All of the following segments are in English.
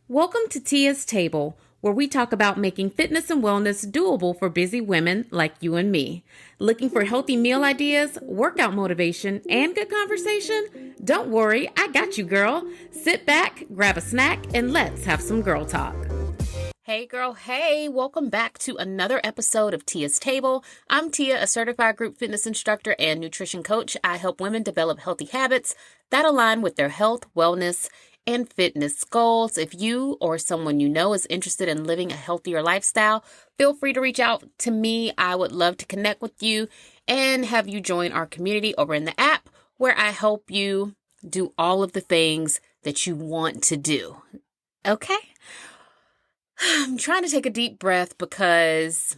Welcome to Tia's Table, where we talk about making fitness and wellness doable for busy women like you and me. Looking for healthy meal ideas, workout motivation, and good conversation? Don't worry, I got you, girl. Sit back, grab a snack, and let's have some girl talk. Hey girl, hey, welcome back to another episode of Tia's Table. I'm Tia, a certified group fitness instructor and nutrition coach. I help women develop healthy habits that align with their health, wellness, and fitness goals. If you or someone you know is interested in living a healthier lifestyle, feel free to reach out to me. I would love to connect with you and have you join our community over in the app where I help you do all of the things that you want to do. Okay? I'm trying to take a deep breath because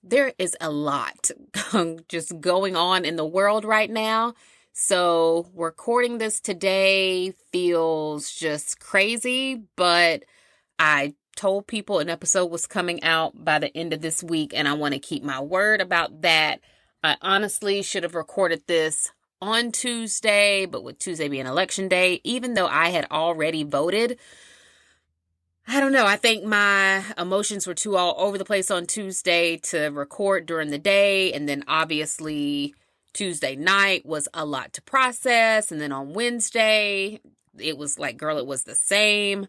there is a lot just going on in the world right now. So recording this today feels just crazy, but I told people an episode was coming out by the end of this week, and I want to keep my word about that. I honestly should have recorded this on Tuesday, but with Tuesday being election day, even though I had already voted, I don't know. I think my emotions were too all over the place on Tuesday to record during the day. And then obviously Tuesday night was a lot to process. And then on Wednesday, it was like, girl, it was the same.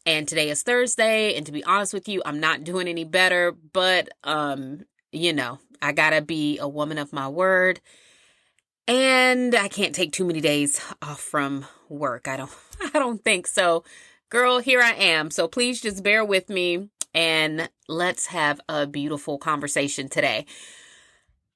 And today is Thursday. And to be honest with you, I'm not doing any better. But, I gotta be a woman of my word. And I can't take too many days off from work. I don't think so. Girl, here I am. So please just bear with me and let's have a beautiful conversation today.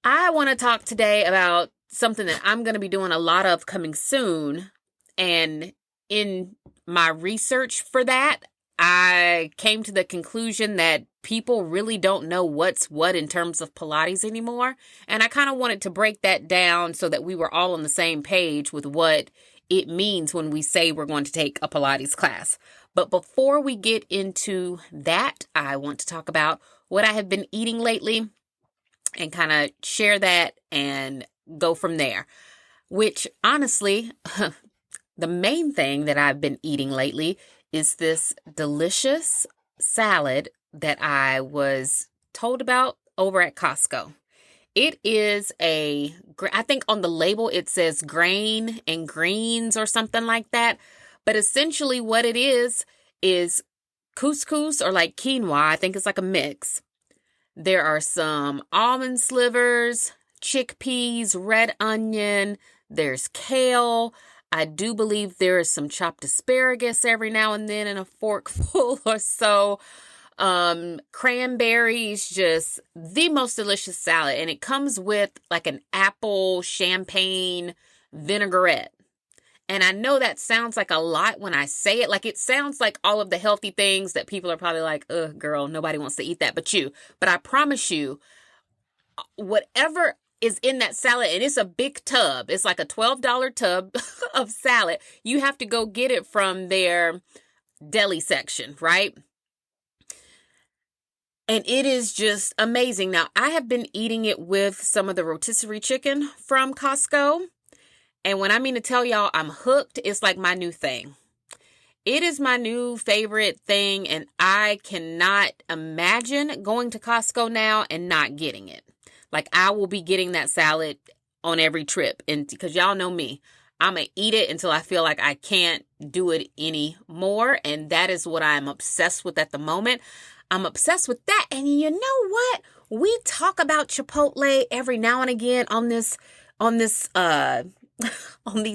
I want to talk today about something that I'm going to be doing a lot of coming soon. And in my research for that, I came to the conclusion that people really don't know what's what in terms of Pilates anymore. And I kind of wanted to break that down so that we were all on the same page with what it means when we say we're going to take a Pilates class. But before we get into that, I want to talk about what I have been eating lately and kind of share that and go from there. Which honestly, the main thing that I've been eating lately is this delicious salad that I was told about over at Costco. It is I think on the label it says grain and greens or something like that. But essentially what it is couscous or like quinoa. I think it's like a mix. There are some almond slivers, chickpeas, red onion. There's kale. I do believe there is some chopped asparagus every now and then in a forkful or so. Cranberries, just the most delicious salad. And it comes with like an apple champagne vinaigrette. And I know that sounds like a lot when I say it. Like it sounds like all of the healthy things that people are probably like, ugh, girl, nobody wants to eat that but you. But I promise you, whatever is in that salad, and it's a big tub. It's like a $12 tub of salad. You have to go get it from their deli section, right? And it is just amazing. Now, I have been eating it with some of the rotisserie chicken from Costco. And when I mean to tell y'all I'm hooked, it's like my new thing. It is my new favorite thing, and I cannot imagine going to Costco now and not getting it. Like, I will be getting that salad on every trip. And because y'all know me, I'm going to eat it until I feel like I can't do it anymore. And that is what I'm obsessed with at the moment. I'm obsessed with that. And you know what? We talk about Chipotle every now and again on these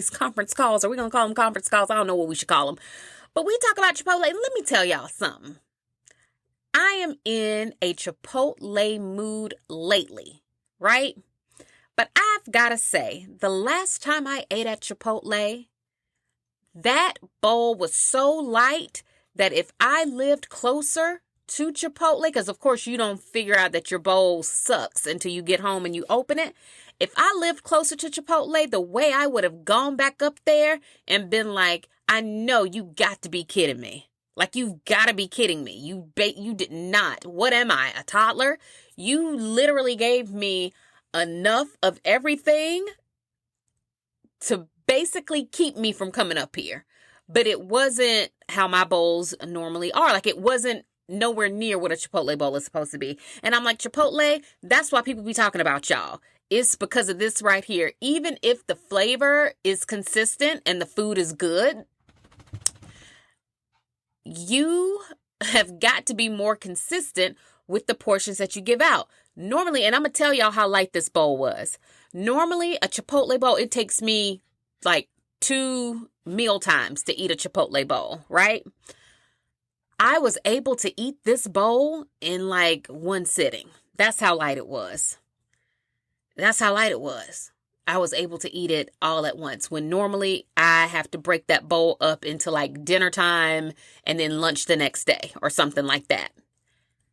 conference calls, or we're going to call them conference calls. I don't know what we should call them. But we talk about Chipotle. Let me tell y'all something. I am in a Chipotle mood lately, right? But I've got to say, the last time I ate at Chipotle, that bowl was so light that if I lived closer to Chipotle, because of course you don't figure out that your bowl sucks until you get home and you open it. If I lived closer to Chipotle, the way I would have gone back up there and been like, I know you got to be kidding me. Like, you've got to be kidding me. You did not. What am I, a toddler? You literally gave me enough of everything to basically keep me from coming up here. But it wasn't how my bowls normally are. Like, it wasn't nowhere near what a Chipotle bowl is supposed to be. And I'm like, Chipotle, that's why people be talking about y'all. It's because of this right here. Even if the flavor is consistent and the food is good, you have got to be more consistent with the portions that you give out. Normally, and I'm going to tell y'all how light this bowl was. Normally, a Chipotle bowl, it takes me like 2 meal times to eat a Chipotle bowl, right? I was able to eat this bowl in like one sitting. That's how light it was. That's how light it was. I was able to eat it all at once, when normally I have to break that bowl up into like dinner time and then lunch the next day or something like that.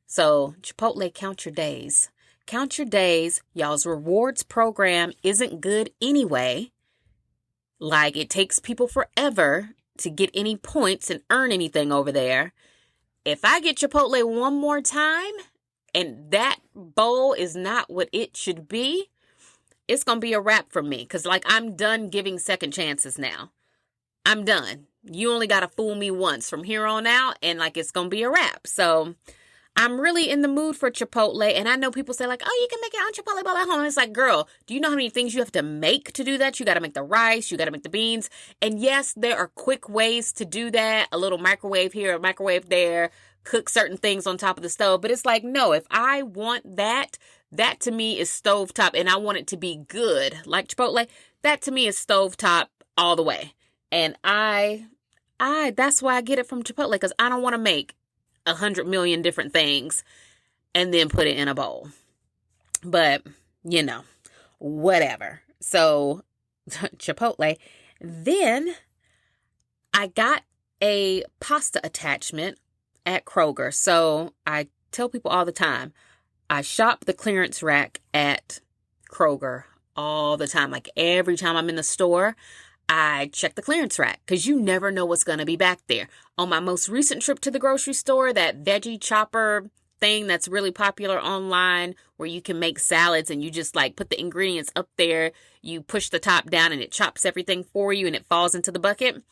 So Chipotle, count your days. Count your days. Y'all's rewards program isn't good anyway. Like, it takes people forever to get any points and earn anything over there. If I get Chipotle one more time and that bowl is not what it should be, it's going to be a wrap for me. Because, like, I'm done giving second chances now. I'm done. You only got to fool me once from here on out, and, like, it's going to be a wrap. So I'm really in the mood for Chipotle. And I know people say, like, oh, you can make your own Chipotle bowl at home. And it's like, girl, do you know how many things you have to make to do that? You got to make the rice. You got to make the beans. And yes, there are quick ways to do that. A little microwave here, a microwave there. Cook certain things on top of the stove. But it's like, no, if I want that to me is stovetop, and I want it to be good, like Chipotle, that to me is stovetop all the way. And that's why I get it from Chipotle, because I don't want to make 100 million different things and then put it in a bowl. But, whatever. So, Chipotle. Then I got a pasta attachment at Kroger. So I tell people all the time, I shop the clearance rack at Kroger all the time. Like, every time I'm in the store, I check the clearance rack, because you never know what's going to be back there. On my most recent trip to the grocery store, that veggie chopper thing that's really popular online, where you can make salads and you just like put the ingredients up there, you push the top down and it chops everything for you and it falls into the bucket.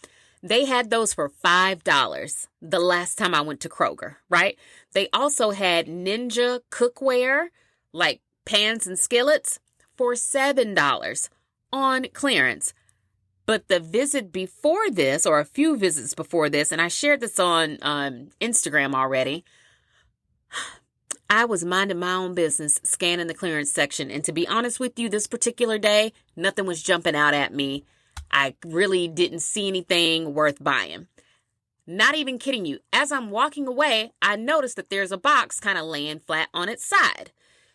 They had those for $5 the last time I went to Kroger, right? They also had Ninja cookware, like pans and skillets, for $7 on clearance. But the visit before this, or a few visits before this, and I shared this on Instagram already, I was minding my own business, scanning the clearance section. And to be honest with you, this particular day, nothing was jumping out at me. I really didn't see anything worth buying. Not even kidding you. As I'm walking away, I noticed that there's a box kind of laying flat on its side.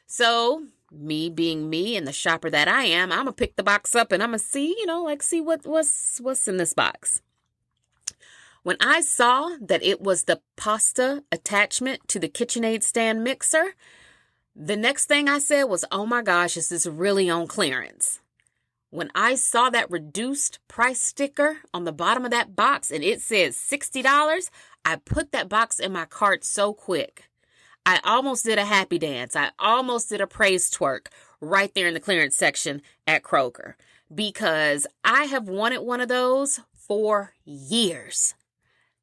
So, me being me and the shopper that I am, I'm going to pick the box up and I'm going to see, see what's in this box. When I saw that it was the pasta attachment to the KitchenAid stand mixer, the next thing I said was, oh my gosh, is this really on clearance? When I saw that reduced price sticker on the bottom of that box and it says $60, I put that box in my cart so quick. I almost did a happy dance. I almost did a praise twerk right there in the clearance section at Kroger, because I have wanted one of those for years.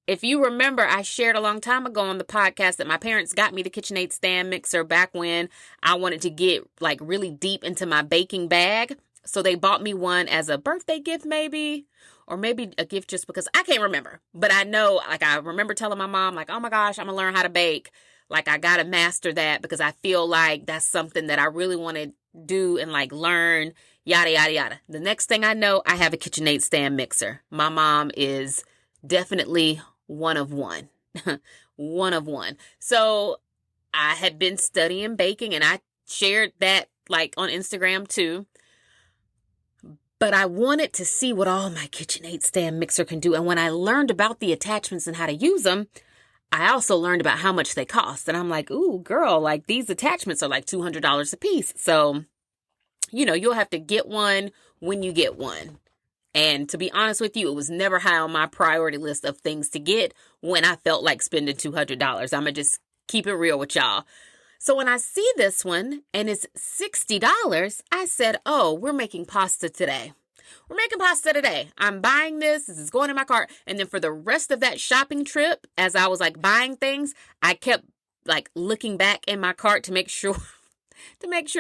If you remember, I shared a long time ago on the podcast that my parents got me the KitchenAid stand mixer back when I wanted to get like really deep into my baking bag. So they bought me one as a birthday gift maybe, or maybe a gift just because, I can't remember. But I know, like, I remember telling my mom, like, oh my gosh, I'm going to learn how to bake. Like, I got to master that, because I feel like that's something that I really want to do and like learn, yada, yada, yada. The next thing I know, I have a KitchenAid stand mixer. My mom is definitely one of one. One of one. So I had been studying baking, and I shared that like on Instagram too. But I wanted to see what all my KitchenAid stand mixer can do. And when I learned about the attachments and how to use them, I also learned about how much they cost. And I'm like, ooh, girl, like these attachments are like $200 a piece. So, you'll have to get one when you get one. And to be honest with you, it was never high on my priority list of things to get when I felt like spending $200. I'm going to just keep it real with y'all. So when I see this one and it's $60, I said, oh, we're making pasta today. we're making pasta today. I'm buying this. This is going in my cart. And then for the rest of that shopping trip, as I was like buying things, I kept like looking back in my cart to make sure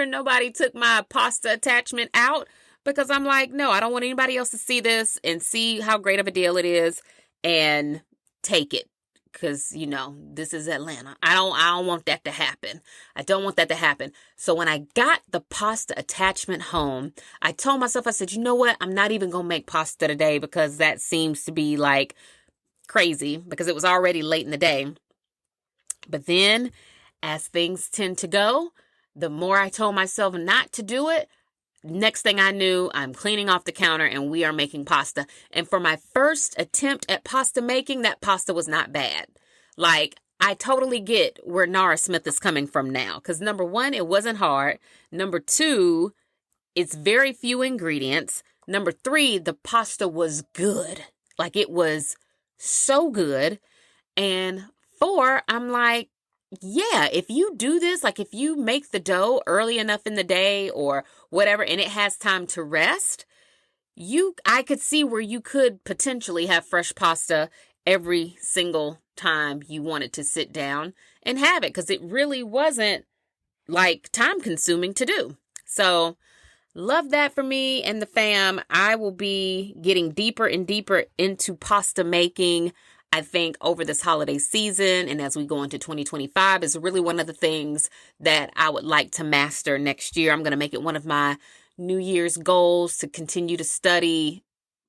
nobody took my pasta attachment out, because I'm like, no, I don't want anybody else to see this and see how great of a deal it is and take it. Because, this is Atlanta. I don't want that to happen. I don't want that to happen. So when I got the pasta attachment home, I told myself, I said, you know what? I'm not even going to make pasta today, because that seems to be like crazy, because it was already late in the day. But then, as things tend to go, the more I told myself not to do it, next thing I knew, I'm cleaning off the counter and we are making pasta. And for my first attempt at pasta making, that pasta was not bad. Like, I totally get where Nara Smith is coming from now. Because number one, it wasn't hard. Number two, it's very few ingredients. Number three, the pasta was good. Like, it was so good. And four, I'm like, yeah, if you do this, like if you make the dough early enough in the day or whatever, and it has time to rest, I could see where you could potentially have fresh pasta every single time you wanted to sit down and have it, because it really wasn't like time consuming to do. So love that for me and the fam. I will be getting deeper and deeper into pasta making, I think, over this holiday season, and as we go into 2025, is really one of the things that I would like to master next year. I'm going to make it one of my New Year's goals to continue to study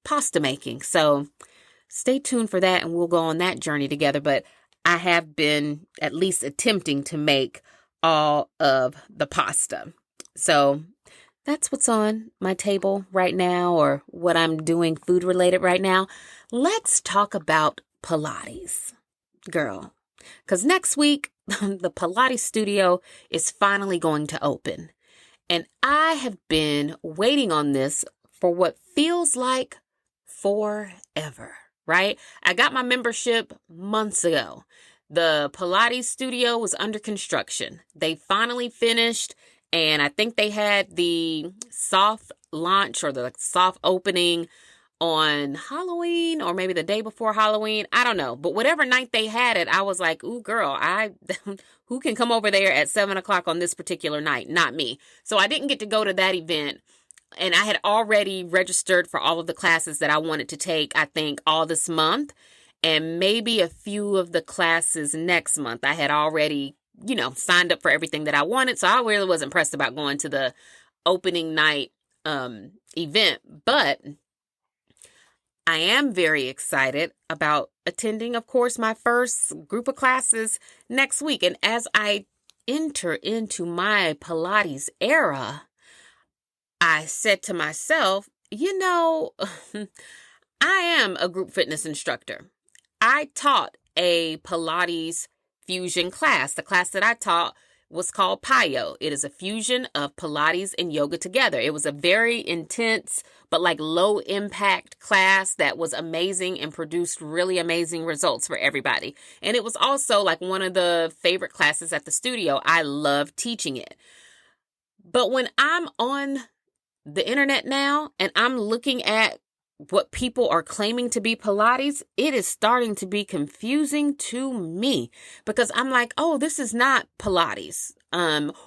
pasta making. So stay tuned for that, and we'll go on that journey together. But I have been at least attempting to make all of the pasta. So that's what's on my table right now, or what I'm doing food related right now. Let's talk about Pilates, girl, because next week the Pilates studio is finally going to open, and I have been waiting on this for what feels like forever, right? I got my membership months ago. The Pilates studio was under construction. They finally finished, and I think they had the soft launch or the soft opening on Halloween, or maybe the day before Halloween. I don't know. But whatever night they had it, I was like, ooh, girl, who can come over there at 7:00 on this particular night? Not me. So I didn't get to go to that event. And I had already registered for all of the classes that I wanted to take, I think, all this month, and maybe a few of the classes next month. I had already, signed up for everything that I wanted. So I really wasn't pressed about going to the opening night event. But I am very excited about attending, of course, my first group of classes next week. And as I enter into my Pilates era, I said to myself, I am a group fitness instructor. I taught a Pilates fusion class. The class that I taught was called PIO. It is a fusion of Pilates and yoga together. It was a very intense, but like low impact class that was amazing and produced really amazing results for everybody. And it was also like one of the favorite classes at the studio. I love teaching it. But when I'm on the internet now and I'm looking at what people are claiming to be Pilates, it is starting to be confusing to me, because I'm like, oh, this is not Pilates.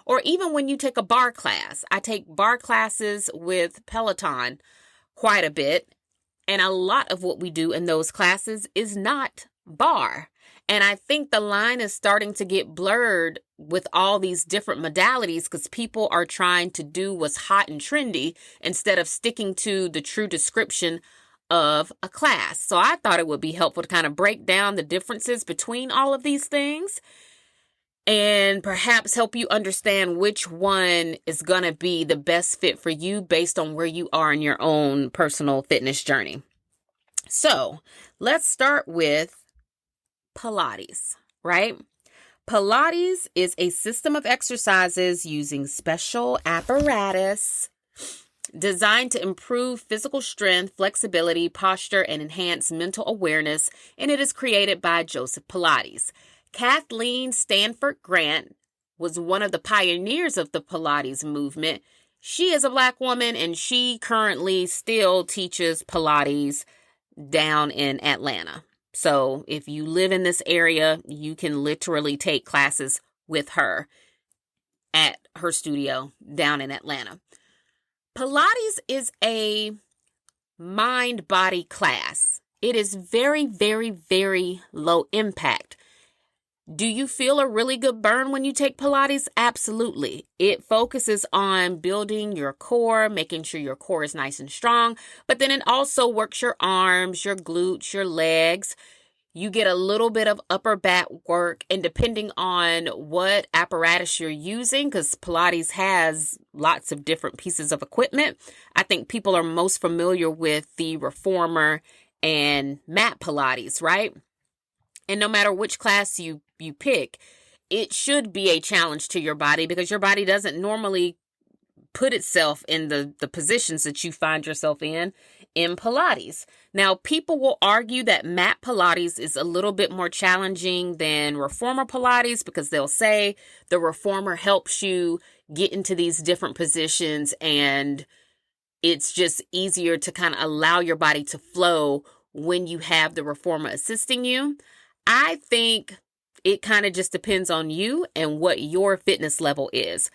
Or even when you take a bar class, I take bar classes with Peloton quite a bit. And a lot of what we do in those classes is not bar. And I think the line is starting to get blurred with all these different modalities, because people are trying to do what's hot and trendy instead of sticking to the true description of a class. So I thought it would be helpful to kind of break down the differences between all of these things and perhaps help you understand which one is going to be the best fit for you based on where you are in your own personal fitness journey. So let's start with Pilates, right? Pilates is a system of exercises using special apparatus designed to improve physical strength, flexibility, posture, and enhance mental awareness, and it is created by Joseph Pilates. Kathleen Stanford Grant was one of the pioneers of the Pilates movement. She is a Black woman, and she currently still teaches Pilates down in Atlanta. So if you live in this area, you can literally take classes with her at her studio down in Atlanta. Pilates is a mind-body class. It is very, very, very low impact. Do you feel a really good burn when you take Pilates? Absolutely. It focuses on building your core, making sure your core is nice and strong, but then it also works your arms, your glutes, your legs. You get a little bit of upper back work, and depending on what apparatus you're using, because Pilates has lots of different pieces of equipment, I think people are most familiar with the reformer and mat Pilates, right? And no matter which class you pick, it should be a challenge to your body because your body doesn't normally put itself in the positions that you find yourself in Pilates. Now, people will argue that mat Pilates is a little bit more challenging than reformer Pilates because they'll say the reformer helps you get into these different positions and it's just easier to kind of allow your body to flow when you have the reformer assisting you. I think it kind of just depends on you and what your fitness level is.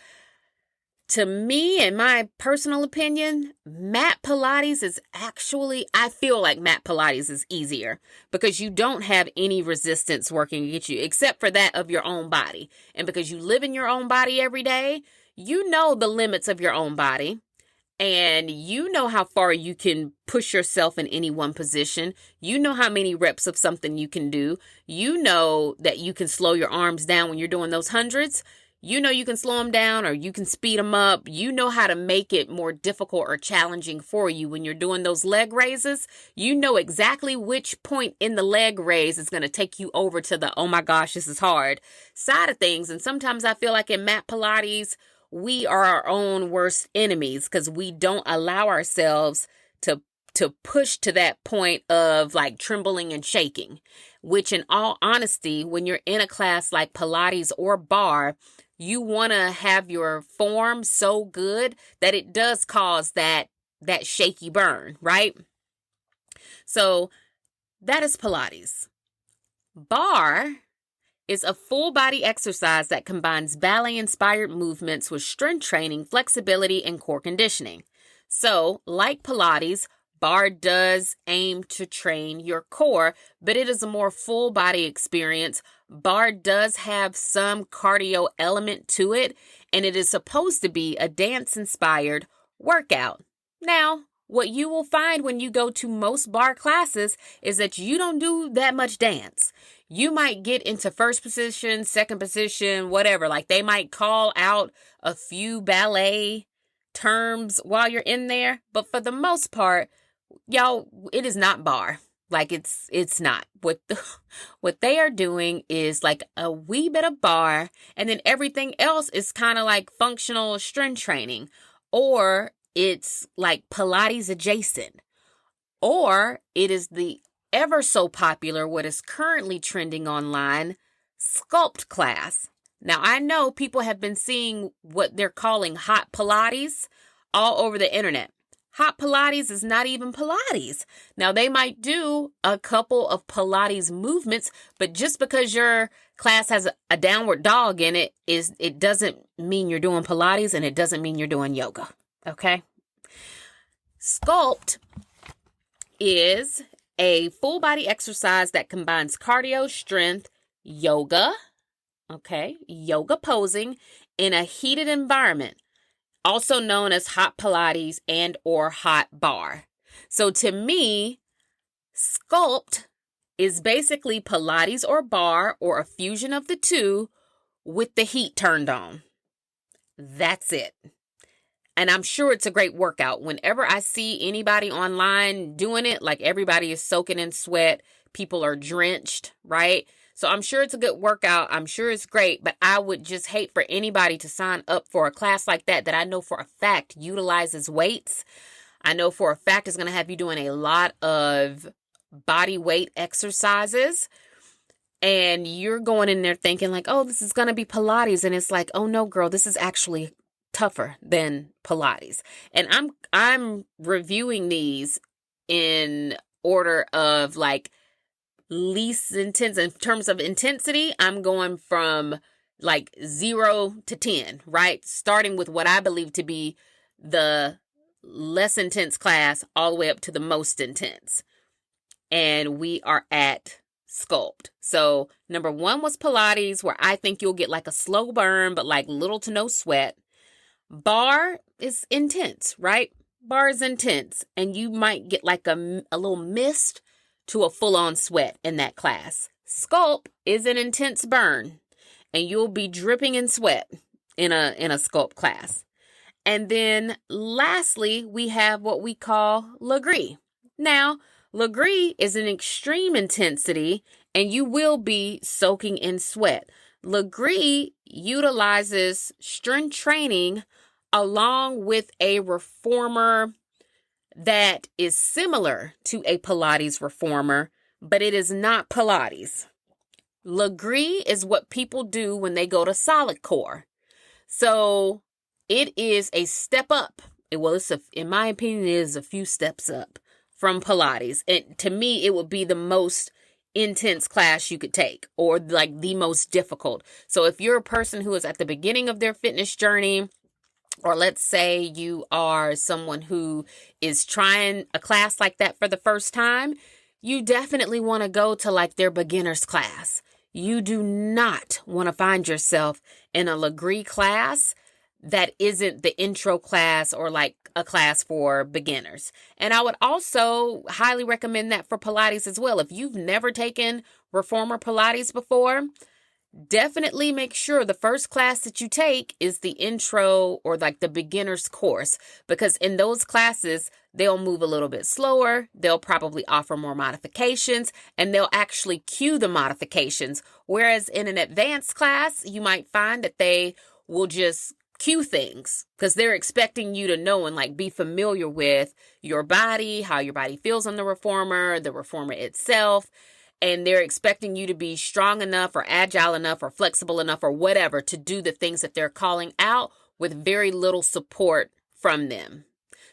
To me, in my personal opinion, mat Pilates is actually, I feel like mat Pilates is easier because you don't have any resistance working against you except for that of your own body. And because you live in your own body every day, you know the limits of your own body. And you know how far you can push yourself in any one position. You know how many reps of something you can do. You know that you can slow your arms down when you're doing those hundreds. You know you can slow them down or you can speed them up. You know how to make it more difficult or challenging for you when you're doing those leg raises. You know exactly which point in the leg raise is going to take you over to the, oh my gosh, this is hard side of things. And sometimes I feel like in mat Pilates, we are our own worst enemies because we don't allow ourselves to push to that point of like trembling and shaking, which in all honesty, when you're in a class like Pilates or bar, you want to have your form so good that it does cause that shaky burn, right? So that is Pilates. Bar is a full body exercise that combines ballet-inspired movements with strength training, flexibility, and core conditioning. So, like Pilates, bar does aim to train your core, but it is a more full body experience. Bar does have some cardio element to it, and it is supposed to be a dance-inspired workout. Now, what you will find when you go to most bar classes is that you don't do that much dance. You might get into first position, second position, whatever. Like they might call out a few ballet terms while you're in there. But for the most part, y'all, it is not bar. Like it's not. What they are doing is like a wee bit of bar. And then everything else is kind of like functional strength training. Or it's like Pilates adjacent. Or it is the ever so popular, what is currently trending online, sculpt class. Now, I know people have been seeing what they're calling hot Pilates all over the internet. Hot Pilates is not even Pilates. Now, they might do a couple of Pilates movements, but just because your class has a downward dog in it, it doesn't mean you're doing Pilates and it doesn't mean you're doing yoga. Okay? Sculpt is a full body exercise that combines cardio, strength, yoga, yoga posing in a heated environment, also known as hot Pilates and or hot bar. So to me, sculpt is basically Pilates or bar or a fusion of the two with the heat turned on. That's it. And I'm sure it's a great workout. Whenever I see anybody online doing it, like everybody is soaking in sweat, people are drenched, right? So I'm sure it's a good workout. I'm sure it's great, but I would just hate for anybody to sign up for a class like that I know for a fact utilizes weights. I know for a fact it's going to have you doing a lot of body weight exercises. And you're going in there thinking like, oh, this is going to be Pilates. And it's like, oh no, girl, this is actually tougher than Pilates. And I'm reviewing these in order of like least intense. In terms of intensity, I'm going from like 0 to 10, right? Starting with what I believe to be the less intense class all the way up to the most intense. And we are at Sculpt. So number 1 was Pilates, where I think you'll get like a slow burn, but like little to no sweat. Bar is intense, right? Bar is intense, and you might get like a little mist to a full-on sweat in that class. Sculpt is an intense burn, and you'll be dripping in sweat in a Sculpt class. And then lastly, we have what we call Legree. Now, Legree is an extreme intensity, and you will be soaking in sweat. Legree utilizes strength training along with a reformer that is similar to a Pilates reformer, but it is not Pilates. Legree is what people do when they go to solid core. So it is a step up. Well, in my opinion, it is a few steps up from Pilates. And to me, it would be the most intense class you could take, or like the most difficult. So if you're a person who is at the beginning of their fitness journey, or let's say you are someone who is trying a class like that for the first time, you definitely want to go to like their beginner's class. You do not want to find yourself in a Legree class that isn't the intro class or like a class for beginners. And I would also highly recommend that for Pilates as well. If you've never taken reformer Pilates before, definitely make sure the first class that you take is the intro or like the beginner's course, because in those classes, they'll move a little bit slower. They'll probably offer more modifications, and they'll actually cue the modifications. Whereas in an advanced class, you might find that they will just cue things because they're expecting you to know and like be familiar with your body, how your body feels on the reformer itself. And they're expecting you to be strong enough or agile enough or flexible enough or whatever to do the things that they're calling out with very little support from them.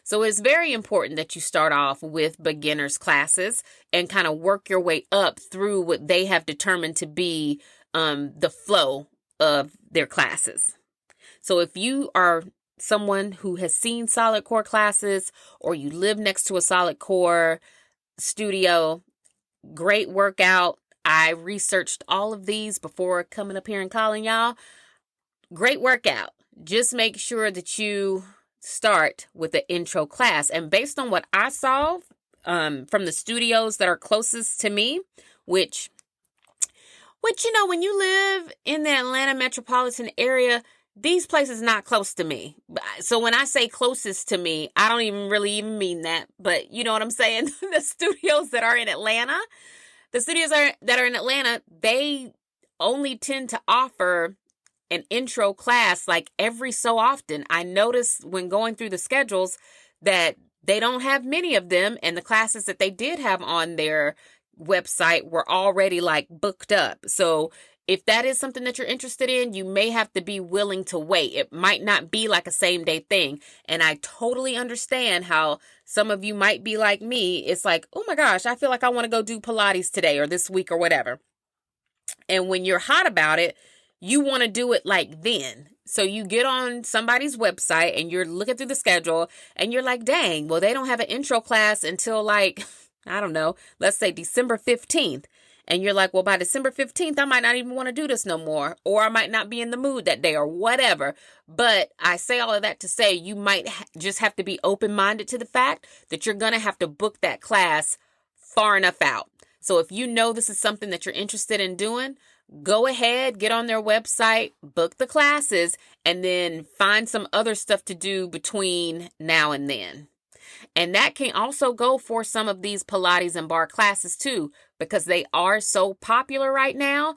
So it's very important that you start off with beginners classes and kind of work your way up through what they have determined to be the flow of their classes. So if you are someone who has seen solid core classes, or you live next to a solid core studio, great workout. I researched all of these before coming up here and calling y'all. Great workout. Just make sure that you start with the intro class. And based on what I saw from the studios that are closest to me, which you know, when you live in the Atlanta metropolitan area, these places not close to me. So when I say closest to me, I don't even really mean that. But you know what I'm saying? The studios that are in Atlanta, they only tend to offer an intro class like every so often. I noticed when going through the schedules that they don't have many of them, and the classes that they did have on their website were already like booked up. So if that is something that you're interested in, you may have to be willing to wait. It might not be like a same day thing. And I totally understand how some of you might be like me. It's like, oh my gosh, I feel like I want to go do Pilates today or this week or whatever. And when you're hot about it, you want to do it like then. So you get on somebody's website and you're looking through the schedule and you're like, dang, well, they don't have an intro class until like, I don't know, let's say December 15th. And you're like, well, by December 15th, I might not even want to do this no more, or I might not be in the mood that day or whatever. But I say all of that to say you might just have to be open-minded to the fact that you're going to have to book that class far enough out. So if you know this is something that you're interested in doing, go ahead, get on their website, book the classes, and then find some other stuff to do between now and then. And that can also go for some of these Pilates and bar classes too, because they are so popular right now.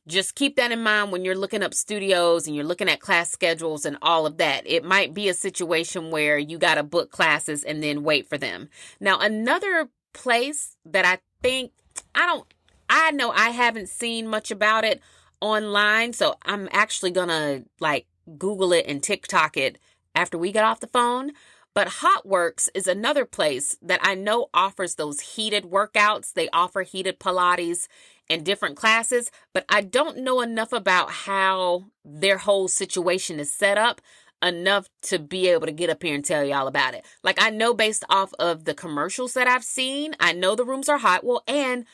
Just keep that in mind when you're looking up studios and you're looking at class schedules and all of that. It might be a situation where you got to book classes and then wait for them. Now, another place that I think, I know I haven't seen much about it online, so I'm actually going to like Google it and TikTok it after we get off the phone. But Hot Works is another place that I know offers those heated workouts. They offer heated Pilates and different classes, but I don't know enough about how their whole situation is set up enough to be able to get up here and tell y'all about it. Like, I know based off of the commercials that I've seen, I know the rooms are hot. Well, and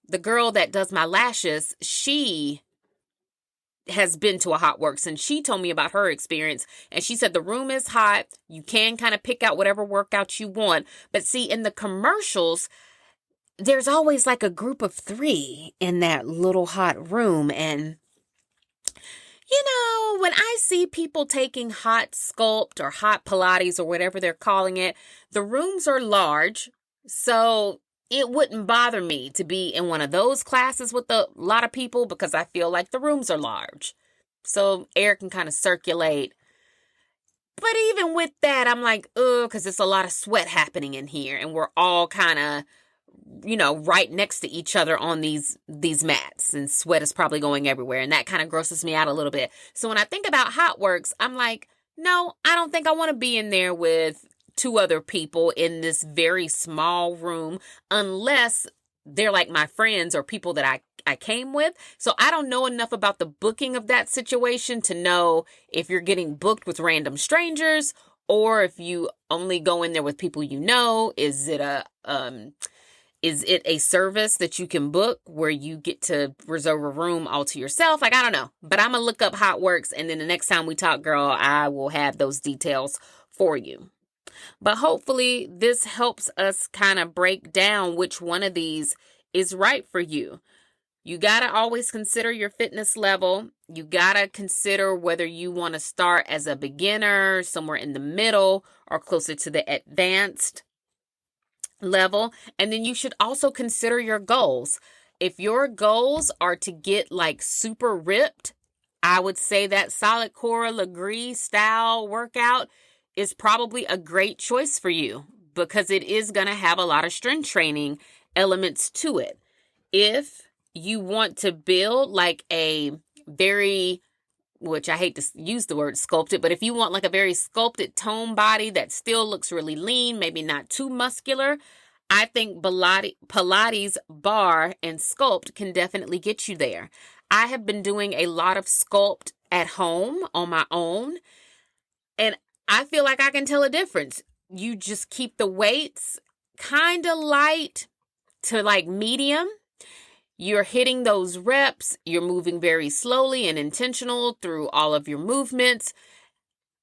the girl that does my lashes, she has been to a Hot Works, and she told me about her experience, and she said the room is hot. You can kind of pick out whatever workout you want, but see, in the commercials, there's always like a group of 3 in that little hot room, and when I see people taking hot sculpt or hot Pilates or whatever they're calling it, the rooms are large, so it wouldn't bother me to be in one of those classes with a lot of people because I feel like the rooms are large. So air can kind of circulate. But even with that, I'm like, because it's a lot of sweat happening in here. And we're all kind of, right next to each other on these mats. And sweat is probably going everywhere. And that kind of grosses me out a little bit. So when I think about Hot Works, I'm like, no, I don't think I want to be in there with 2 other people in this very small room unless they're like my friends or people that I came with. So I don't know enough about the booking of that situation to know if you're getting booked with random strangers or if you only go in there with people you know. Is it a service that you can book where you get to reserve a room all to yourself? Like, I don't know. But I'm going to look up Hot Works, and then the next time we talk, girl, I will have those details for you. But hopefully this helps us kind of break down which one of these is right for you. You got to always consider your fitness level. You got to consider whether you want to start as a beginner, somewhere in the middle, or closer to the advanced level. And then you should also consider your goals. If your goals are to get like super ripped, I would say that solid core Legree style workout is probably a great choice for you because it is going to have a lot of strength training elements to it. If you want to build like a very, which I hate to use the word sculpted, but if you want like a very sculpted tone body that still looks really lean, maybe not too muscular, I think Pilates bar and sculpt can definitely get you there. I have been doing a lot of sculpt at home on my own, and I feel like I can tell a difference. You just keep the weights kind of light to like medium. You're hitting those reps. You're moving very slowly and intentional through all of your movements.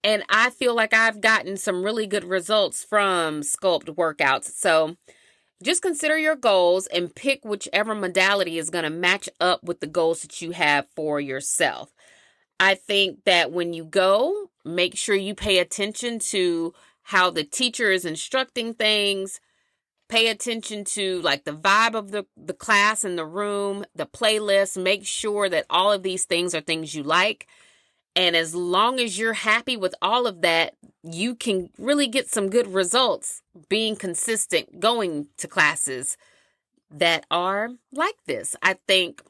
And I feel like I've gotten some really good results from sculpt workouts. So just consider your goals and pick whichever modality is going to match up with the goals that you have for yourself. I think that when you go, make sure you pay attention to how the teacher is instructing things. Pay attention to like the vibe of the class in the room, the playlist. Make sure that all of these things are things you like. And as long as you're happy with all of that, you can really get some good results being consistent, going to classes that are like this. I think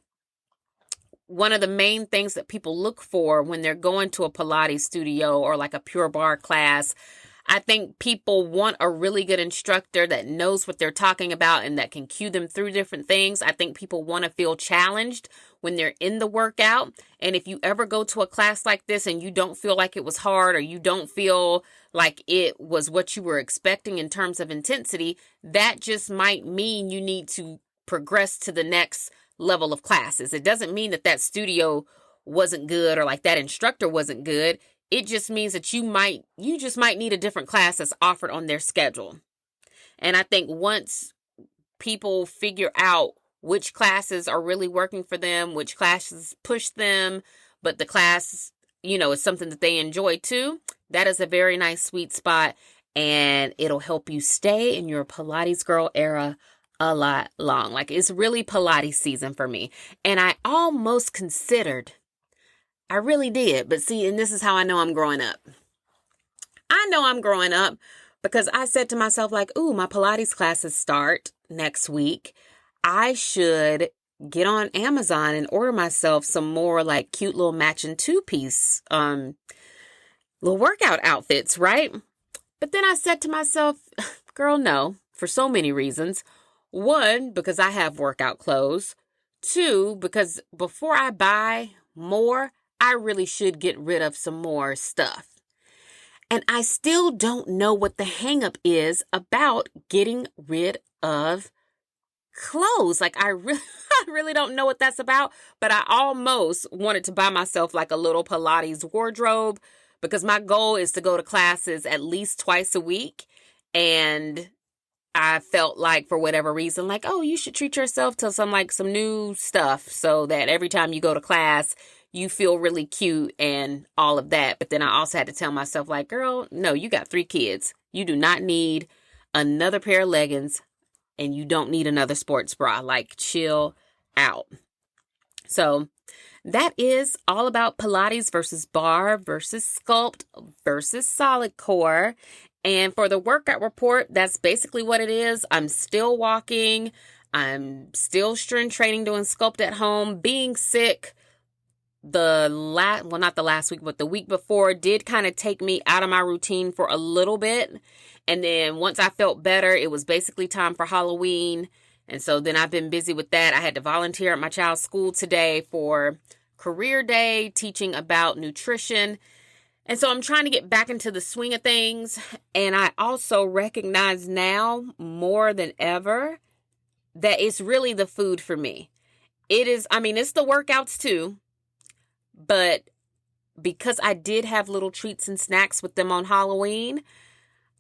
one of the main things that people look for when they're going to a Pilates studio or like a Pure Barre class, I think people want a really good instructor that knows what they're talking about and that can cue them through different things. I think people want to feel challenged when they're in the workout. And if you ever go to a class like this and you don't feel like it was hard or you don't feel like it was what you were expecting in terms of intensity, that just might mean you need to progress to the next level of classes. It doesn't mean that studio wasn't good or like that instructor wasn't good. It just means that you just might need a different class that's offered on their schedule. And I think once people figure out which classes are really working for them, which classes push them, but the class, is something that they enjoy too, that is a very nice sweet spot, and it'll help you stay in your Pilates girl era a lot long. Like, it's really Pilates season for me. And I almost considered, I really did. But see, and this is how I know I'm growing up. I know I'm growing up because I said to myself, like, ooh, my Pilates classes start next week. I should get on Amazon and order myself some more like cute little matching two-piece little workout outfits, right? But then I said to myself, girl, no, for so many reasons. One, because I have workout clothes. Two, because before I buy more, I really should get rid of some more stuff. And I still don't know what the hang up is about getting rid of clothes. Like I really don't know what that's about, but I almost wanted to buy myself like a little Pilates wardrobe because my goal is to go to classes at least twice a week. And I felt like for whatever reason, like, oh, you should treat yourself to some new stuff so that every time you go to class, you feel really cute and all of that. But then I also had to tell myself like, girl, no, you got 3 kids. You do not need another pair of leggings and you don't need another sports bra. Like, chill out. So that is all about Pilates versus bar versus sculpt versus solid core. And for the workout report, that's basically what it is. I'm still walking. I'm still strength training, doing sculpt at home. Being sick not the last week, but the week before did kind of take me out of my routine for a little bit. And then once I felt better, it was basically time for Halloween. And so then I've been busy with that. I had to volunteer at my child's school today for career day, teaching about nutrition. And so I'm trying to get back into the swing of things. And I also recognize now more than ever that it's really the food for me. It's the workouts too. But because I did have little treats and snacks with them on Halloween,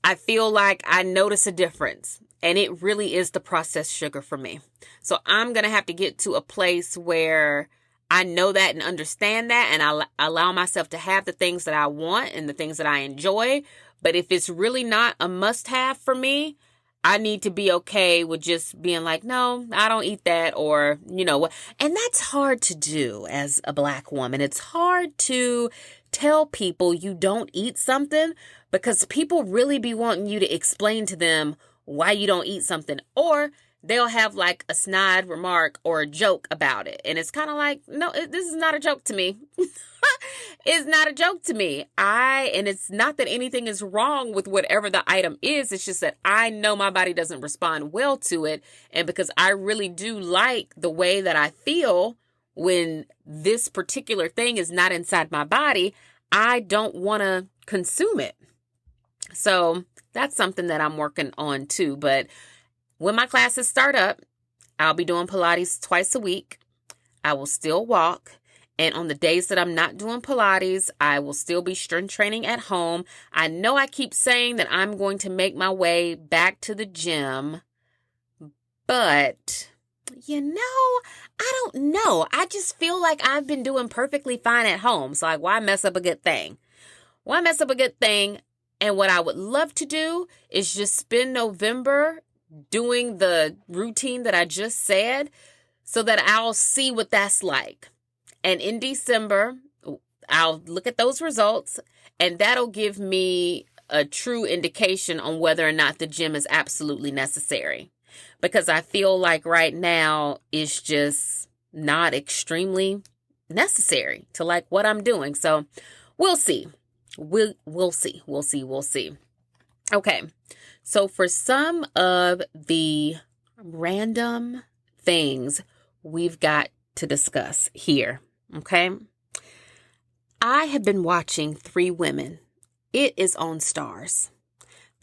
I feel like I notice a difference. And it really is the processed sugar for me. So I'm going to have to get to a place where I know that and understand that, and I allow myself to have the things that I want and the things that I enjoy. But if it's really not a must-have for me, I need to be okay with just being like, no, I don't eat that, or, what. And that's hard to do as a Black woman. It's hard to tell people you don't eat something because people really be wanting you to explain to them why you don't eat something, or they'll have like a snide remark or a joke about it. And it's kind of like, no, this is not a joke to me. It's not a joke to me. And it's not that anything is wrong with whatever the item is. It's just that I know my body doesn't respond well to it. And because I really do like the way that I feel when this particular thing is not inside my body, I don't want to consume it. So that's something that I'm working on too. But when my classes start up, I'll be doing Pilates twice a week. I will still walk. And on the days that I'm not doing Pilates, I will still be strength training at home. I know I keep saying that I'm going to make my way back to the gym, but I don't know. I just feel like I've been doing perfectly fine at home. So why mess up a good thing? Why mess up a good thing? And what I would love to do is just spend November doing the routine that I just said so that I'll see what that's like. And in December, I'll look at those results, and that'll give me a true indication on whether or not the gym is absolutely necessary. Because I feel like right now it's just not extremely necessary to like what I'm doing. So we'll see. We'll see. Okay. So for some of the random things we've got to discuss here, okay? I have been watching 3 Women. It is on Stars.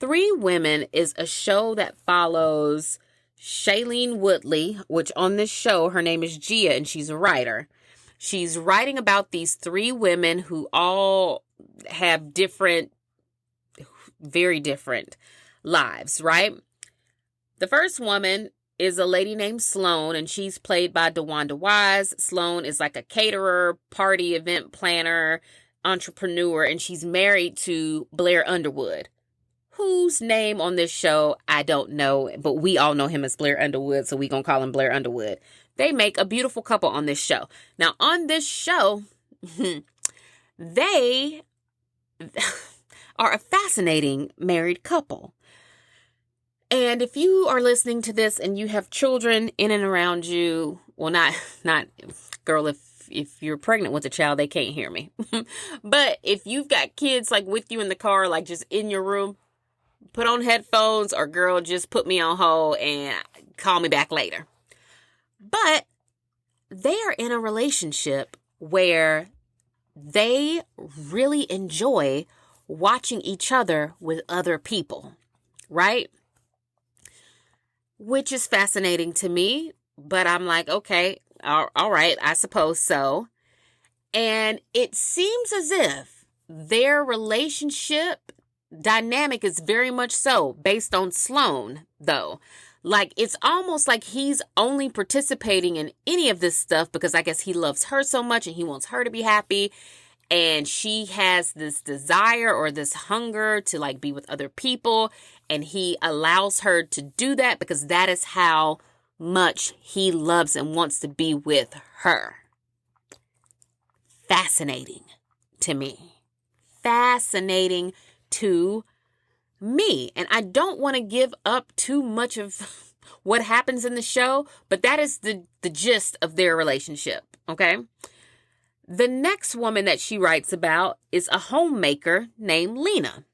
3 Women is a show that follows Shailene Woodley, which on this show, her name is Gia, and she's a writer. She's writing about these 3 women who all have very different lives, right? The first woman is a lady named Sloan, and she's played by DeWanda Wise. Sloan is like a caterer, party event planner, entrepreneur, and she's married to Blair Underwood, whose name on this show I don't know, but we all know him as Blair Underwood, so we're going to call him Blair Underwood. They make a beautiful couple on this show. Now, on this show, they are a fascinating married couple. And if you are listening to this and you have children in and around you, Well, not girl, if you're pregnant with a child, they can't hear me. But if you've got kids like with you in the car, like just in your room, put on headphones, or girl, just put me on hold and call me back later. But they are in a relationship where they really enjoy watching each other with other people, right? Which is fascinating to me, but I'm like, okay, all right, I suppose so. And it seems as if their relationship dynamic is very much so based on Sloan, though. Like, it's almost like he's only participating in any of this stuff because I guess he loves her so much and he wants her to be happy. And she has this desire or this hunger to like be with other people. And he allows her to do that because that is how much he loves and wants to be with her. Fascinating to me. Fascinating to me. And I don't want to give up too much of what happens in the show, but that is the gist of their relationship, okay? The next woman that she writes about is a homemaker named Lena.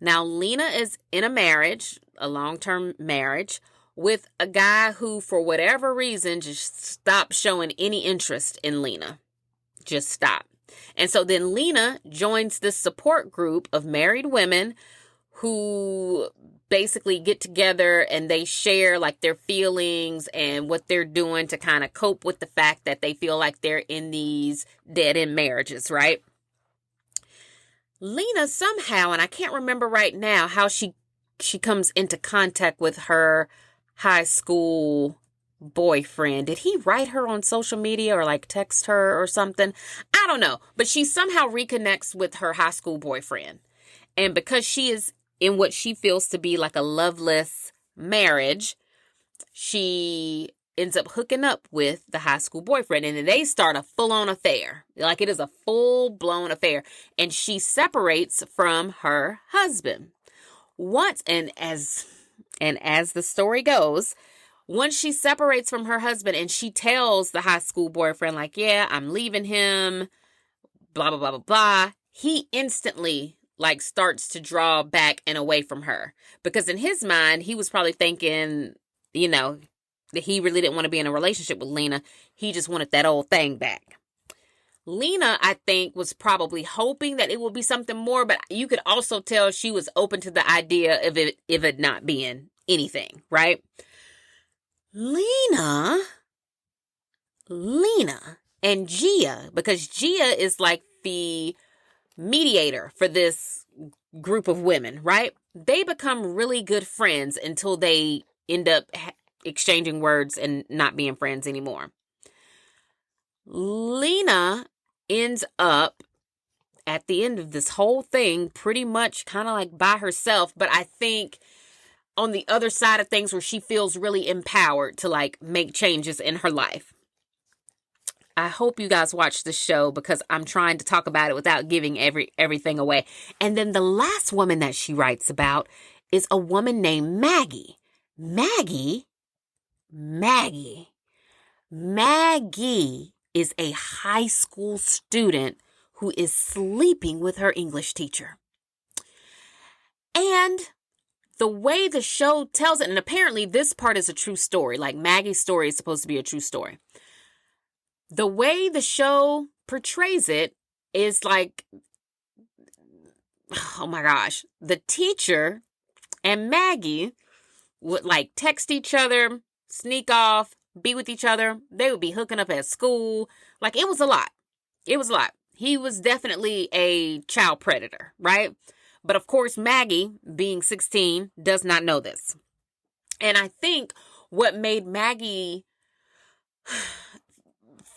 Now, Lena is in a marriage, a long-term marriage, with a guy who, for whatever reason, just stopped showing any interest in Lena. Just stop. And so then Lena joins this support group of married women who basically get together and they share like their feelings and what they're doing to kind of cope with the fact that they feel like they're in these dead-end marriages, right? Lena somehow, and I can't remember right now how she comes into contact with her high school boyfriend. Did he write her on social media or like text her or something? I don't know. But she somehow reconnects with her high school boyfriend. And because she is in what she feels to be like a loveless marriage, she ends up hooking up with the high school boyfriend. And then they start a full-on affair. Like it is a full-blown affair. And she separates from her husband. As the story goes, once she separates from her husband and she tells the high school boyfriend, like, yeah, I'm leaving him, blah, blah, blah, blah, blah, he instantly, like, starts to draw back and away from her. Because in his mind, he was probably thinking, you know, that he really didn't want to be in a relationship with Lena. He just wanted that old thing back. Lena, I think, was probably hoping that it would be something more, but you could also tell she was open to the idea of it not being anything, right? Lena, and Gia, because Gia is like the mediator for this group of women, right? They become really good friends until they end up exchanging words and not being friends anymore. Lena ends up at the end of this whole thing pretty much kind of like by herself, but I think on the other side of things where she feels really empowered to like make changes in her life. I hope you guys watch the show because I'm trying to talk about it without giving everything away. And then the last woman that she writes about is a woman named Maggie. Maggie is a high school student who is sleeping with her English teacher. And the way the show tells it, and apparently this part is a true story, like Maggie's story is supposed to be a true story. The way the show portrays it is like, oh my gosh, the teacher and Maggie would like text each other, sneak off, be with each other. They would be hooking up at school. Like it was a lot. He was definitely a child predator, right? But of course, Maggie, being 16, does not know this. And I think what made Maggie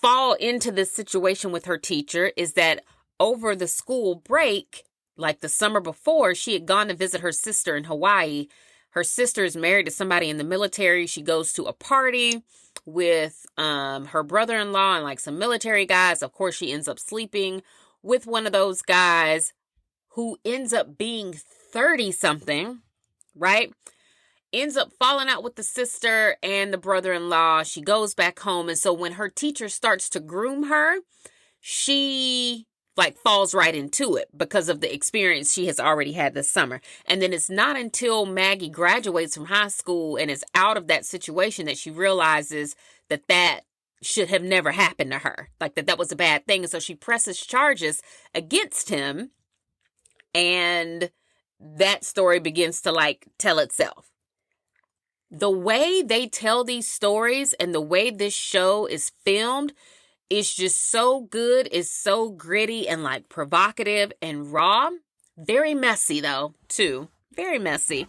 fall into this situation with her teacher is that over the school break, like the summer before, she had gone to visit her sister in Hawaii. Her sister is married to somebody in the military. She goes to a party with her brother-in-law and like some military guys. Of course, she ends up sleeping with one of those guys who ends up being 30-something, right? ends up falling out with the sister and the brother-in-law. She goes back home. And so when her teacher starts to groom her, she like falls right into it because of the experience she has already had this summer. And then it's not until Maggie graduates from high school and is out of that situation that she realizes that that should have never happened to her. Like that was a bad thing. And so she presses charges against him. And that story begins to like tell itself. The way they tell these stories and the way this show is filmed, it's just so good. It's so gritty and like provocative and raw. Very messy though, too. Very messy.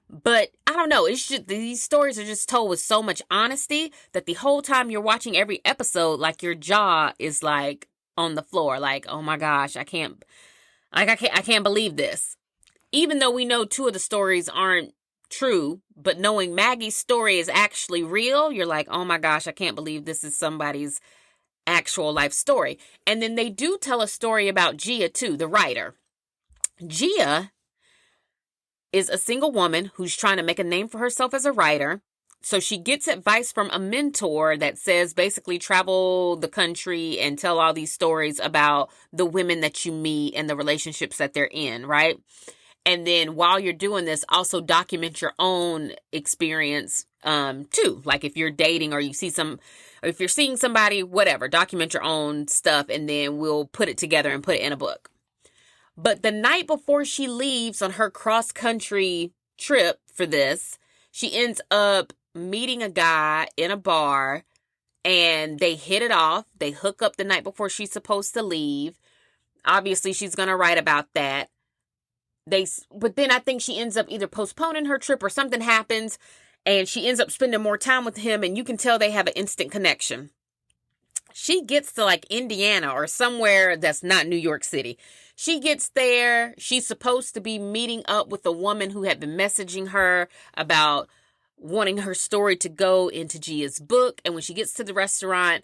But I don't know. It's just these stories are just told with so much honesty that the whole time you're watching every episode, like your jaw is like on the floor. Like, oh my gosh, I can't believe this. Even though we know 2 of the stories aren't true, but knowing Maggie's story is actually real, you're like, oh my gosh, I can't believe this is somebody's actual life story. And then they do tell a story about Gia too, the writer. Gia is a single woman who's trying to make a name for herself as a writer. So she gets advice from a mentor that says basically travel the country and tell all these stories about the women that you meet and the relationships that they're in, right? And then while you're doing this, also document your own experience too. Like if you're dating or you see or if you're seeing somebody, whatever, document your own stuff and then we'll put it together and put it in a book. But the night before she leaves on her cross-country trip for this, she ends up meeting a guy in a bar and they hit it off. They hook up the night before she's supposed to leave. Obviously, she's going to write about that. But then I think she ends up either postponing her trip or something happens and she ends up spending more time with him and you can tell they have an instant connection. She gets to like Indiana or somewhere that's not New York City. She gets there. She's supposed to be meeting up with a woman who had been messaging her about wanting her story to go into Gia's book. And when she gets to the restaurant,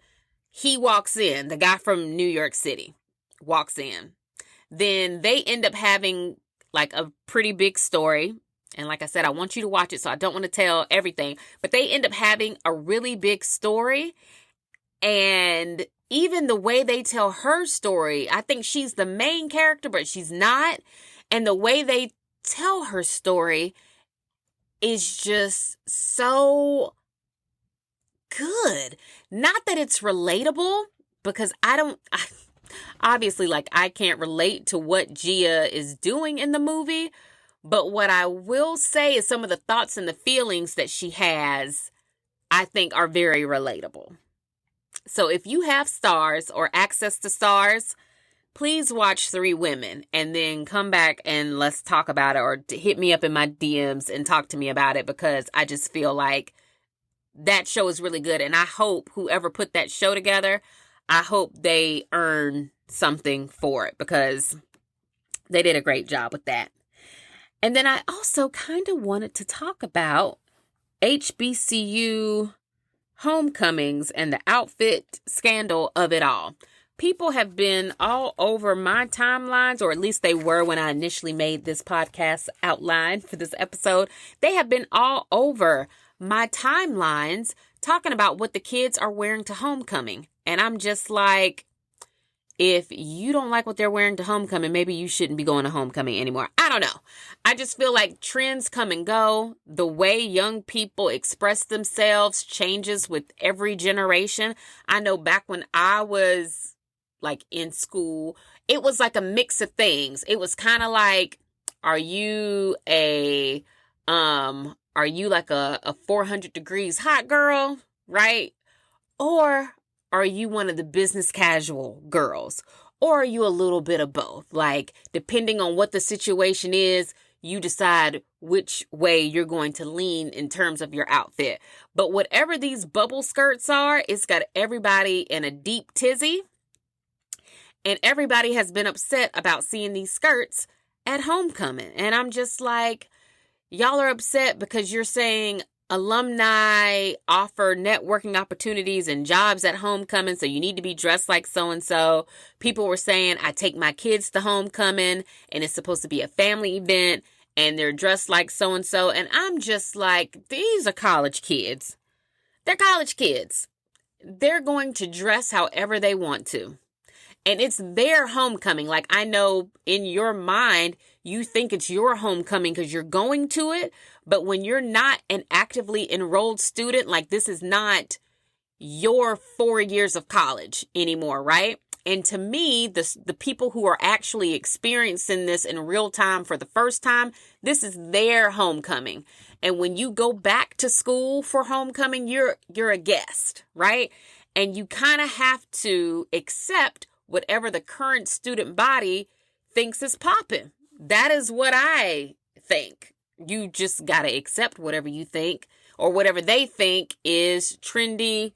he walks in. The guy from New York City walks in. Then they end up having like a pretty big story. And like I said, I want you to watch it, so I don't want to tell everything. But they end up having a really big story. And even the way they tell her story, I think she's the main character, but she's not. And the way they tell her story is just so good. Not that it's relatable, because obviously, like, I can't relate to what Gia is doing in the movie. But what I will say is some of the thoughts and the feelings that she has, I think, are very relatable. So if you have Stars or access to Stars, please watch 3 Women and then come back and let's talk about it, or hit me up in my DMs and talk to me about it, because I just feel like that show is really good. And I hope whoever put that show together, I hope they earn something for it, because they did a great job with that. And then I also kind of wanted to talk about HBCU homecomings and the outfit scandal of it all. People have been all over my timelines, or at least they were when I initially made this podcast outline for this episode. They have been all over my timelines talking about what the kids are wearing to homecoming. And I'm just like, if you don't like what they're wearing to homecoming, maybe you shouldn't be going to homecoming anymore. I don't know. I just feel like trends come and go. The way young people express themselves changes with every generation. I know back when I was like in school, it was like a mix of things. It was kind of like, are you like a 400 degrees hot girl, right? Or are you one of the business casual girls? Or are you a little bit of both? Like, depending on what the situation is, you decide which way you're going to lean in terms of your outfit. But whatever these bubble skirts are, it's got everybody in a deep tizzy. And everybody has been upset about seeing these skirts at homecoming. And I'm just like, y'all are upset because you're saying alumni offer networking opportunities and jobs at homecoming, so you need to be dressed like so-and-so. People were saying, I take my kids to homecoming and it's supposed to be a family event and they're dressed like so-and-so. And I'm just like, these are college kids. They're college kids. They're going to dress however they want to. And it's their homecoming. Like, I know in your mind, you think it's your homecoming because you're going to it. But when you're not an actively enrolled student, like, this is not your 4 years of college anymore, right? And to me, the people who are actually experiencing this in real time for the first time, this is their homecoming. And when you go back to school for homecoming, you're a guest, right? And you kind of have to accept whatever the current student body thinks is popping. That is what I think. You just got to accept whatever you think or whatever they think is trendy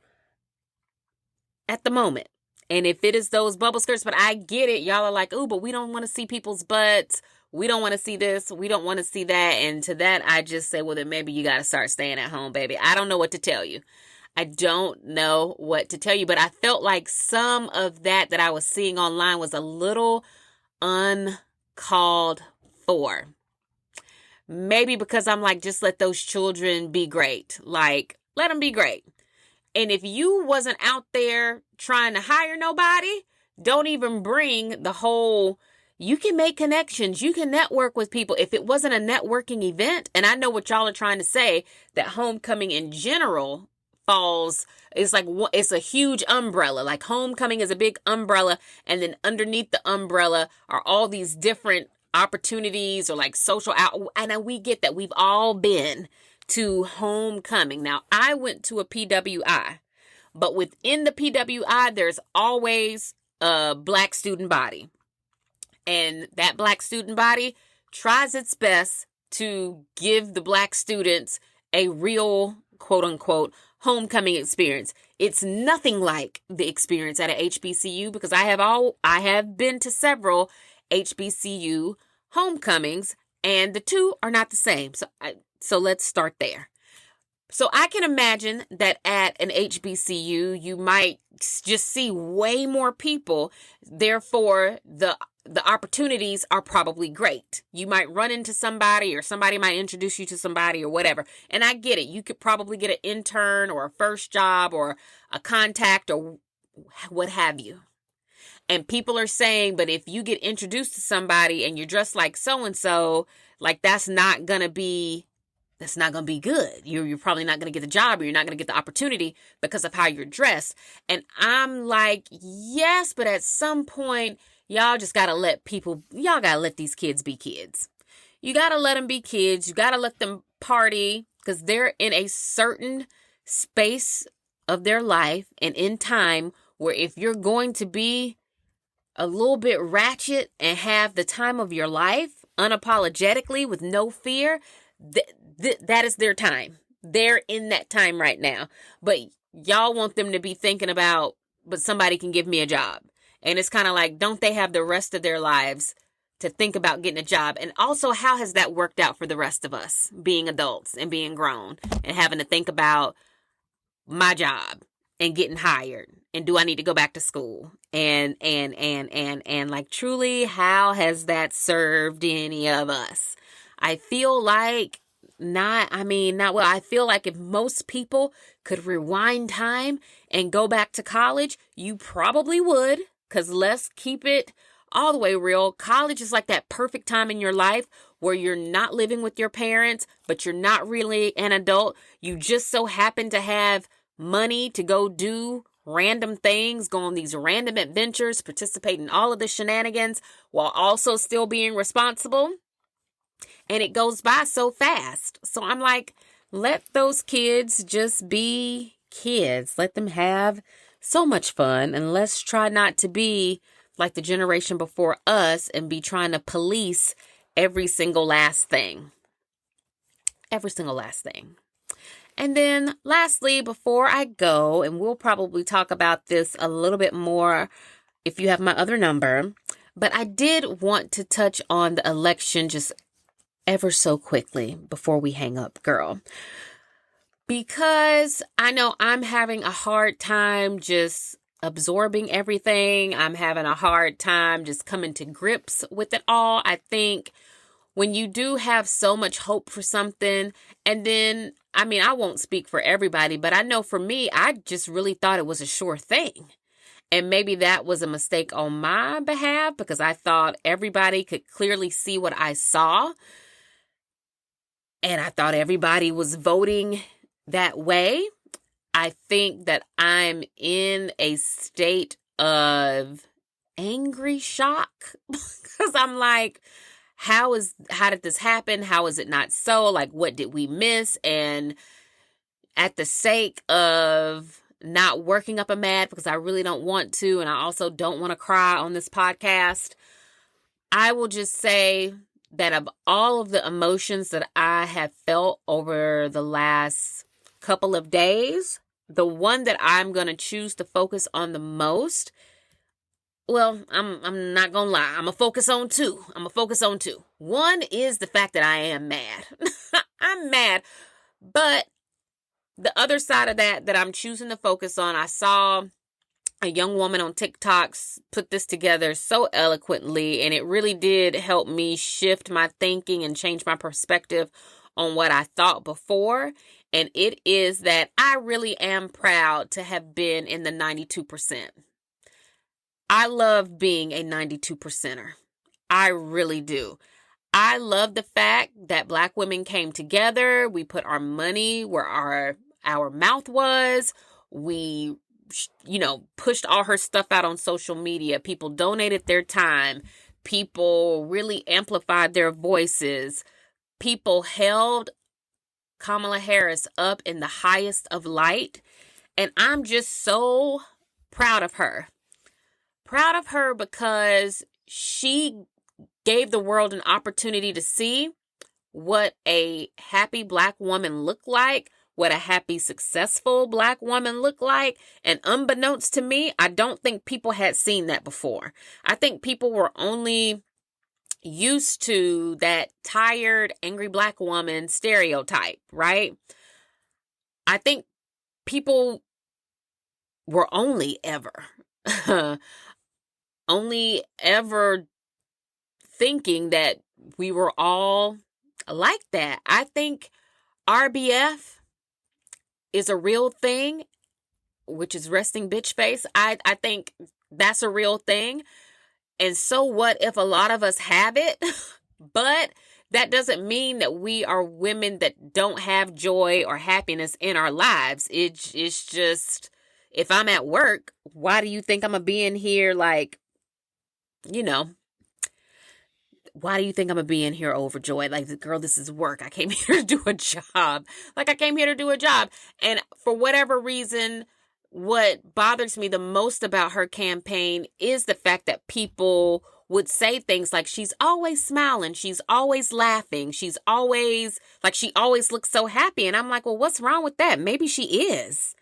at the moment. And if it is those bubble skirts, but I get it. Y'all are like, oh, but we don't want to see people's butts. We don't want to see this. We don't want to see that. And to that, I just say, well, then maybe you got to start staying at home, baby. I don't know what to tell you. I don't know what to tell you, but I felt like some of that I was seeing online was a little uncalled for. Maybe because I'm like, just let those children be great. Like, let them be great. And if you wasn't out there trying to hire nobody, don't even bring the whole, you can make connections, you can network with people. If it wasn't a networking event, and I know what y'all are trying to say, that homecoming in general falls, it's like, it's a huge umbrella. Like, homecoming is a big umbrella, and then underneath the umbrella are all these different opportunities or like social out, and we get that. We've all been to homecoming. Now, I went to a PWI, but within the PWI, there's always a Black student body. And that Black student body tries its best to give the Black students a real, quote unquote, homecoming experience. It's nothing like the experience at a HBCU, because I have been to several HBCU homecomings, and the two are not the same. So let's start there. So I can imagine that at an HBCU, you might just see way more people. Therefore, the opportunities are probably great. You might run into somebody, or somebody might introduce you to somebody, or whatever. And I get it. You could probably get an intern or a first job or a contact or what have you. And people are saying, but if you get introduced to somebody and you're dressed like so-and-so, like, that's not going to be good. You're probably not going to get the job, or you're not going to get the opportunity because of how you're dressed. And I'm like, yes, but at some point, y'all just got to let these kids be kids. You got to let them be kids. You got to let them party, because they're in a certain space of their life and in time where if you're going to be a little bit ratchet and have the time of your life unapologetically with no fear, that is their time. They're in that time right now. But y'all want them to be thinking about, but somebody can give me a job. And it's kind of like, don't they have the rest of their lives to think about getting a job? And also, how has that worked out for the rest of us being adults and being grown and having to think about my job and getting hired? And do I need to go back to school? And like, truly, how has that served any of us? I feel like I feel like if most people could rewind time and go back to college, you probably would, because let's keep it all the way real. College is like that perfect time in your life where you're not living with your parents, but you're not really an adult. You just so happen to have money to go do random things, go on these random adventures, participate in all of the shenanigans while also still being responsible. And it goes by so fast. So I'm like, let those kids just be kids. Let them have so much fun. And let's try not to be like the generation before us and be trying to police every single last thing. Every single last thing. And then lastly, before I go, and we'll probably talk about this a little bit more if you have my other number, but I did want to touch on the election just ever so quickly before we hang up, girl. Because I know I'm having a hard time just absorbing everything. I'm having a hard time just coming to grips with it all. I think when you do have so much hope for something, and then, I mean, I won't speak for everybody, but I know for me, I just really thought it was a sure thing. And maybe that was a mistake on my behalf because I thought everybody could clearly see what I saw. And I thought everybody was voting that way. I think that I'm in a state of angry shock because I'm like, how did this happen? How is it not so? Like, what did we miss? And at the sake of not working up a mad, because I really don't want to, and I also don't want to cry on this podcast, I will just say that of all of the emotions that I have felt over the last couple of days, the one that I'm going to choose to focus on the most, well, I'm not going to lie. I'm going to focus on two. One is the fact that I am mad. I'm mad. But the other side of that I'm choosing to focus on, I saw a young woman on TikTok put this together so eloquently, and it really did help me shift my thinking and change my perspective on what I thought before. And it is that I really am proud to have been in the 92%. I love being a 92%er. I really do. I love the fact that Black women came together. We put our money where our mouth was. We pushed all her stuff out on social media. People donated their time. People really amplified their voices. People held Kamala Harris up in the highest of light. And I'm just so proud of her. Proud of her because she gave the world an opportunity to see what a happy Black woman looked like, what a happy, successful Black woman looked like. And unbeknownst to me, I don't think people had seen that before. I think people were only used to that tired, angry Black woman stereotype, right? I think people were only ever thinking that we were all like that. I think RBF is a real thing, which is resting bitch face. I think that's a real thing. And so what if a lot of us have it? But that doesn't mean that we are women that don't have joy or happiness in our lives. It's just, if I'm at work, why do you think I'm going to be in here why do you think I'm going to be in here overjoyed? Like, girl, this is work. I came here to do a job. And for whatever reason, what bothers me the most about her campaign is the fact that people would say things like, she's always smiling. She's always laughing. She always looks so happy. And I'm like, well, what's wrong with that? Maybe she is.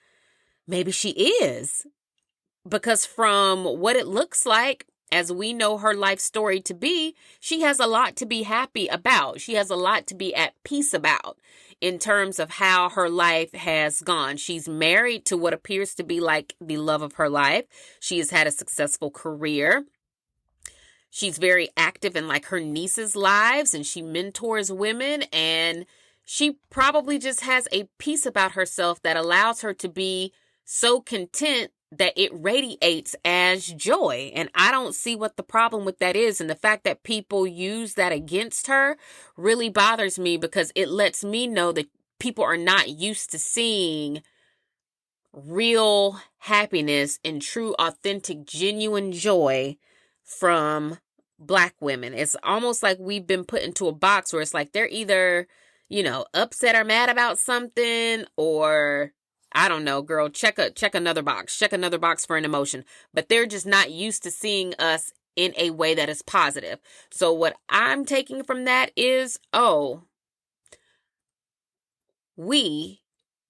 Because from what it looks like, as we know her life story to be, she has a lot to be happy about. She has a lot to be at peace about in terms of how her life has gone. She's married to what appears to be like the love of her life. She has had a successful career. She's very active in like her niece's lives, and she mentors women, and she probably just has a peace about herself that allows her to be so content that it radiates as joy. And I don't see what the problem with that is. And the fact that people use that against her really bothers me, because it lets me know that people are not used to seeing real happiness and true, authentic, genuine joy from Black women. It's almost like we've been put into a box where it's like they're either, upset or mad about something, or I don't know, girl, check another box for an emotion. But they're just not used to seeing us in a way that is positive. So what I'm taking from that is, we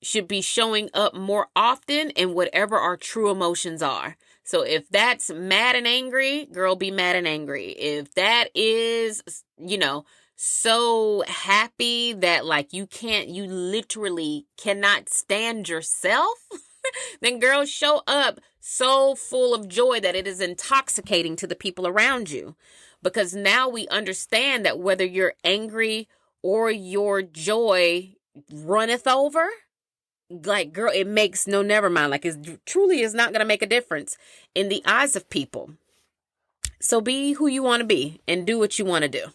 should be showing up more often in whatever our true emotions are. So if that's mad and angry, girl, be mad and angry. If that is, so happy that like you literally cannot stand yourself, then girl, show up so full of joy that it is intoxicating to the people around you. because now we understand that whether you're angry or your joy runneth over, like, girl, it makes no, never mind. Like, it truly is not going to make a difference in the eyes of people. So be who you want to be and do what you want to do.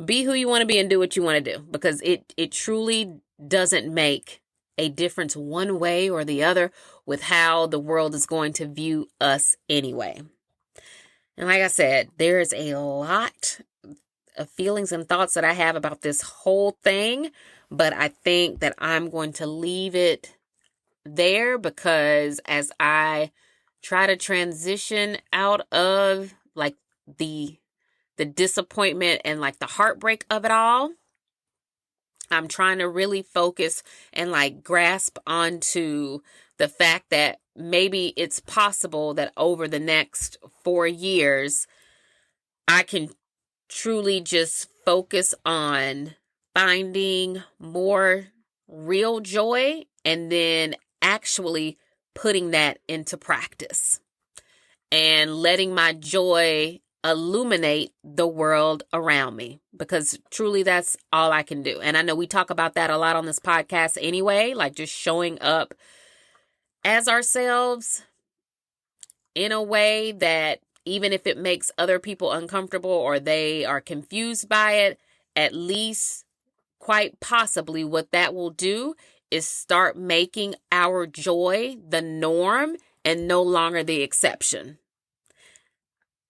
Be who you want to be and do what you want to do, because it truly doesn't make a difference one way or the other with how the world is going to view us anyway. And like I said, there's a lot of feelings and thoughts that I have about this whole thing, but I think that I'm going to leave it there, because as I try to transition out of like the disappointment and like the heartbreak of it all, I'm trying to really focus and like grasp onto the fact that maybe it's possible that over the next 4 years, I can truly just focus on finding more real joy and then actually putting that into practice and letting my joy illuminate the world around me, because truly that's all I can do. And I know we talk about that a lot on this podcast anyway, like just showing up as ourselves in a way that even if it makes other people uncomfortable or they are confused by it, at least quite possibly what that will do is start making our joy the norm and no longer the exception.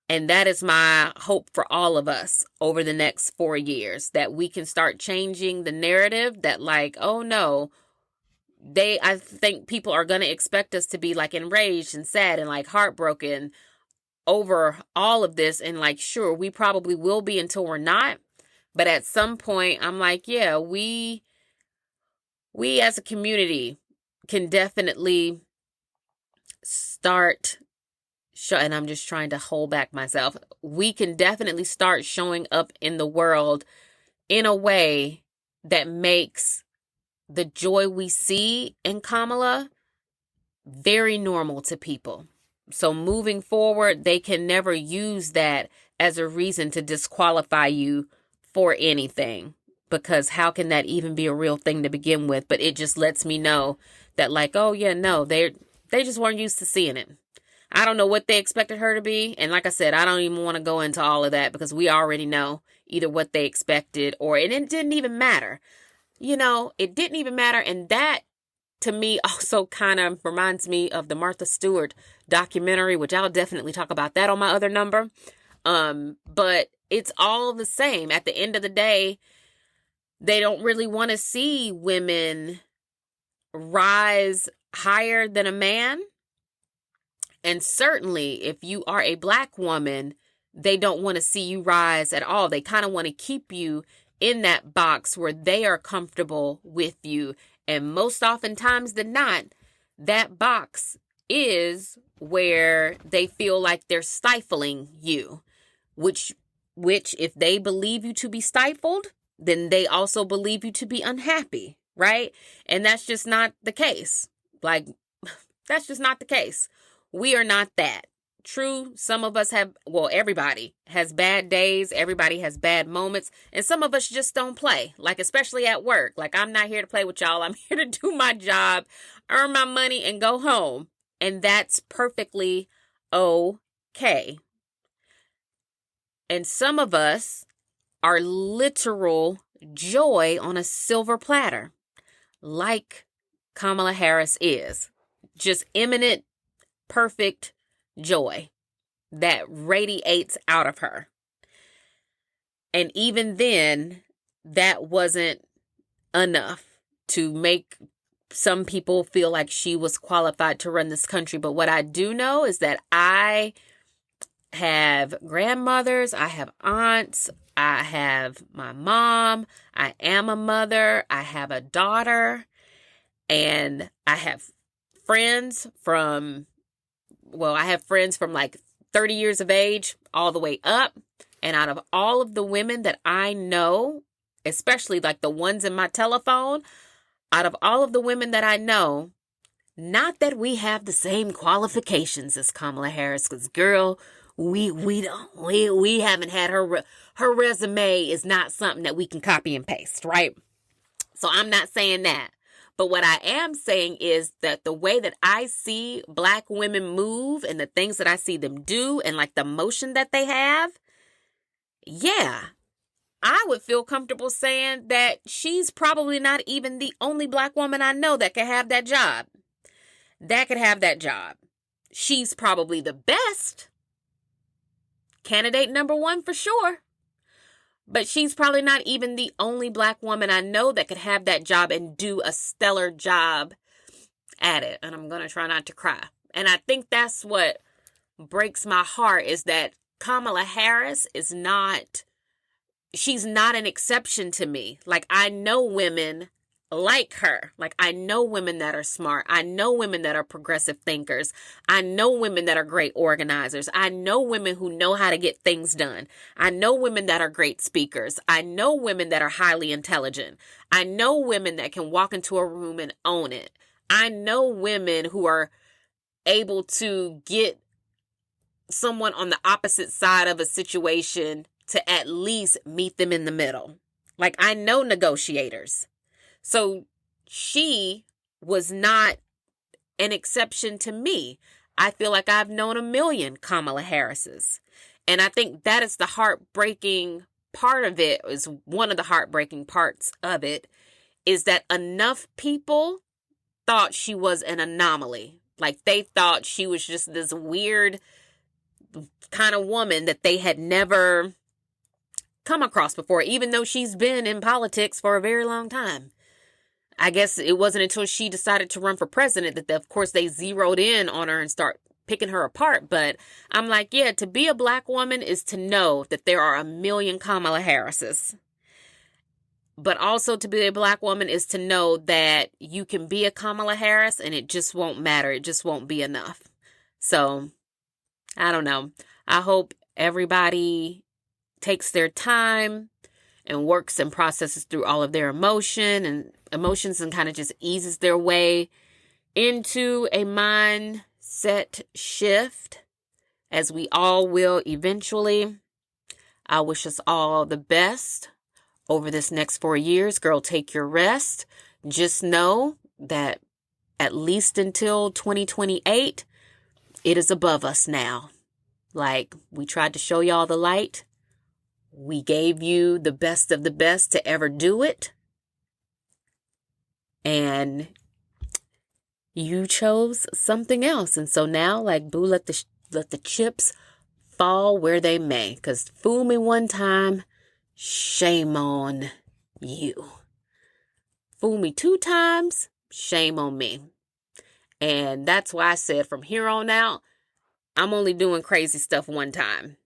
And that is my hope for all of us over the next 4 years, that we can start changing the narrative that like, oh no, I think people are going to expect us to be like enraged and sad and like heartbroken over all of this. And like, sure, we probably will be until we're not. But at some point, I'm like, yeah, we as a community can definitely start and I'm just trying to hold back myself. We can definitely start showing up in the world in a way that makes the joy we see in Kamala very normal to people. So moving forward, they can never use that as a reason to disqualify you for anything, because how can that even be a real thing to begin with? But it just lets me know that like, oh yeah, no, they just weren't used to seeing it. I don't know what they expected her to be. And like I said, I don't even want to go into all of that, because we already know either what they expected or it didn't even matter. You know, it didn't even matter. And that to me also kind of reminds me of the Martha Stewart documentary, which I'll definitely talk about that on my other number. But it's all the same. At the end of the day, they don't really want to see women rise higher than a man. And certainly, if you are a Black woman, they don't want to see you rise at all. They kind of want to keep you in that box where they are comfortable with you. And most oftentimes than not, that box is where they feel like they're stifling you, which if they believe you to be stifled, then they also believe you to be unhappy, right? And that's just not the case. Like, that's just not the case. We are not that. True, some of us have, well, everybody has bad days. Everybody has bad moments. And some of us just don't play, like especially at work. Like, I'm not here to play with y'all. I'm here to do my job, earn my money, and go home. And that's perfectly okay. And some of us are literal joy on a silver platter, like Kamala Harris is. Just imminent, perfect joy that radiates out of her. And even then, that wasn't enough to make some people feel like she was qualified to run this country. But what I do know is that I have grandmothers, I have aunts, I have my mom, I am a mother, I have a daughter, and I have friends from like 30 years of age all the way up. And out of all of the women that I know, especially like the ones in my telephone, out of all of the women that I know, Not that we have the same qualifications as Kamala Harris, because girl, we haven't had her resume is not something that we can copy and paste, right? So I'm not saying that. But what I am saying is that the way that I see Black women move and the things that I see them do and like the motion that they have, yeah, I would feel comfortable saying that she's probably not even the only Black woman I know that could have that job. She's probably the best candidate number one for sure. But she's probably not even the only Black woman I know that could have that job and do a stellar job at it. And I'm going to try not to cry. And I think that's what breaks my heart, is that Kamala Harris she's not an exception to me. Like, I know women like her. Like, I know women that are smart. I know women that are progressive thinkers. I know women that are great organizers. I know women who know how to get things done. I know women that are great speakers. I know women that are highly intelligent. I know women that can walk into a room and own it. I know women who are able to get someone on the opposite side of a situation to at least meet them in the middle. Like, I know negotiators. So she was not an exception to me. I feel like I've known a million Kamala Harrises. And I think that is the heartbreaking part of it, is one of the heartbreaking parts of it, is that enough people thought she was an anomaly. Like, they thought she was just this weird kind of woman that they had never come across before, even though she's been in politics for a very long time. I guess it wasn't until she decided to run for president that, of course, they zeroed in on her and start picking her apart. But I'm like, yeah, to be a Black woman is to know that there are a million Kamala Harrises. But also to be a Black woman is to know that you can be a Kamala Harris and it just won't matter. It just won't be enough. So, I don't know. I hope everybody takes their time and works and processes through all of their emotions and kind of just eases their way into a mindset shift, as we all will eventually. I wish us all the best over this next 4 years. Girl, take your rest. Just know that at least until 2028, it is above us now. Like, we tried to show y'all the light. We gave you the best of the best to ever do it. And you chose something else. And so now, like, boo, let the chips fall where they may. Because fool me one time, shame on you. Fool me 2 times, shame on me. And that's why I said from here on out, I'm only doing crazy stuff 1 time.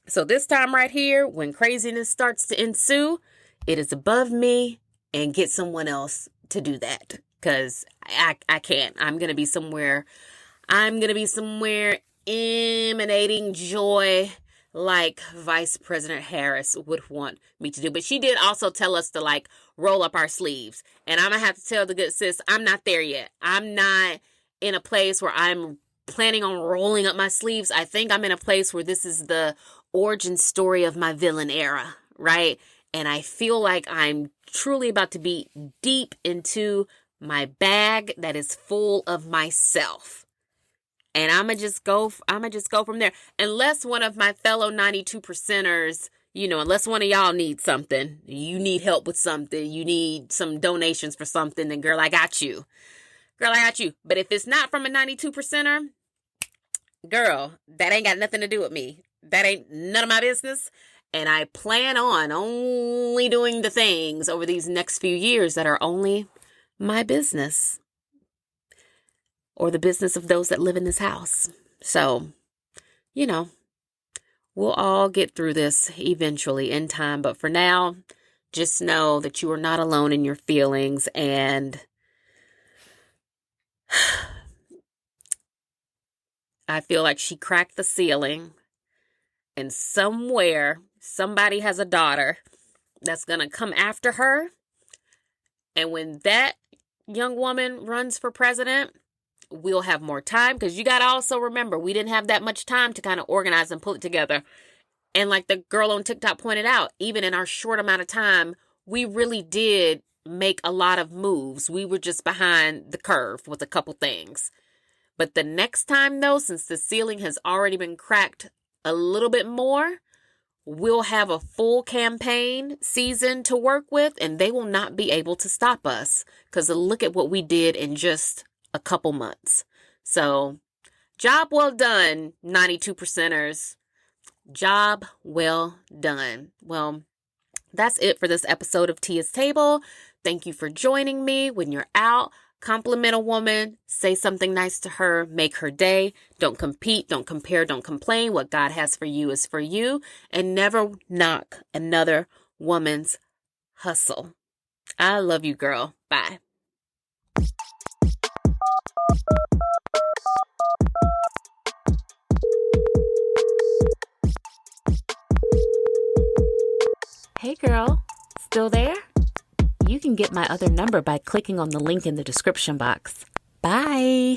So this time right here, when craziness starts to ensue, it is above me, and get someone else to do that. Because I can't. I'm going to be somewhere emanating joy like Vice President Harris would want me to do. But she did also tell us to, like, roll up our sleeves. And I'm going to have to tell the good sis, I'm not there yet. I'm not in a place where I'm planning on rolling up my sleeves. I think I'm in a place where this is the origin story of my villain era, right? And I feel like I'm truly about to be deep into my bag that is full of myself. And I'm going to just go from there. Unless one of my fellow 92%ers, unless one of y'all needs something, you need help with something, you need some donations for something, then girl, I got you. But if it's not from a 92%er, girl, that ain't got nothing to do with me. That ain't none of my business. And I plan on only doing the things over these next few years that are only my business, or the business of those that live in this house. So, we'll all get through this eventually in time. But for now, just know that you are not alone in your feelings. And I feel like she cracked the ceiling, and somewhere somebody has a daughter that's going to come after her. And when that young woman runs for president, we'll have more time, because you got to also remember, we didn't have that much time to kind of organize and pull it together. And like the girl on TikTok pointed out, even in our short amount of time, we really did make a lot of moves. We were just behind the curve with a couple things. But the next time, though, since the ceiling has already been cracked a little bit more, we'll have a full campaign season to work with, and they will not be able to stop us, because look at what we did in just a couple months. So, job well done, 92%ers. Job well done. Well, that's it for this episode of Tia's Table. Thank you for joining me. When you're out, compliment a woman, say something nice to her, make her day. Don't compete, don't compare, don't complain. What God has for you is for you, and never knock another woman's hustle. I love you, girl. Bye. Hey girl, still there? You can get my other number by clicking on the link in the description box. Bye.